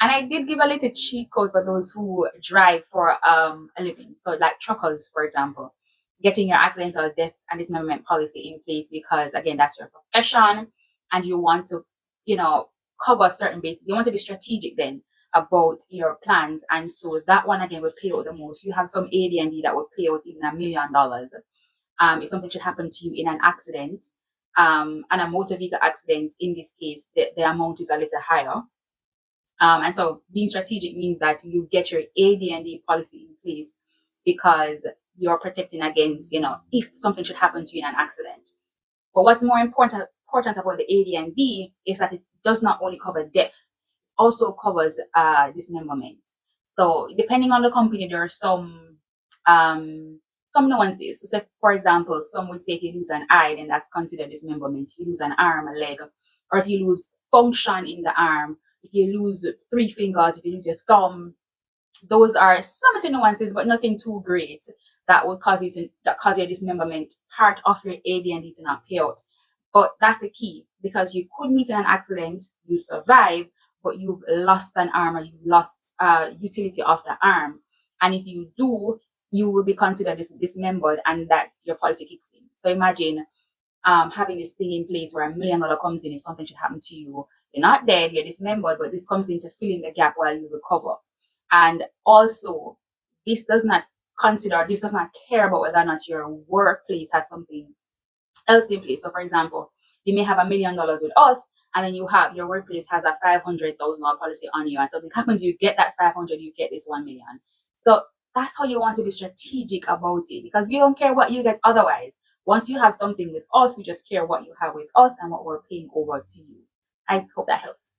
And I did give a little cheat code for those who drive for a living. So like truckers, for example, getting your accidental death and dismemberment policy in place because again, that's your profession and you want to, you know, cover certain bases. You want to be strategic then about your plans. And so that one again will pay out the most. You have some AD&D that will pay out even $1 million. If something should happen to you in an accident, and a motor vehicle accident in this case, the amount is a little higher. And so being strategic means that you get your AD&D policy in place because you're protecting against, you know, if something should happen to you in an accident. But what's more important about the AD&D is that it does not only cover death, also covers dismemberment. So depending on the company, there are some nuances. So, for example, some would say if you lose an eye, then that's considered dismemberment. If you lose an arm, a leg, or if you lose function in the arm, if you lose 3 fingers, if you lose your thumb, those are some of the nuances, but nothing too great that will cause your dismemberment part of your AD&D to not pay out. But that's the key because you could meet in an accident, you survive, but you've lost an arm or you've lost utility of the arm. And if you do, you will be considered dismembered and that your policy kicks in. So imagine having this thing in place where $1 million comes in if something should happen to you. You're not dead, you're dismembered, but this comes in to fill in the gap while you recover. And also, this does not this does not care about whether or not your workplace has something else in place. So, for example, you may have $1 million with us, and then you have your workplace has a $500,000 policy on you. And so, if it happens, you get that 500, you get this 1 million. So, that's how you want to be strategic about it because we don't care what you get otherwise. Once you have something with us, we just care what you have with us and what we're paying over to you. I hope that helps.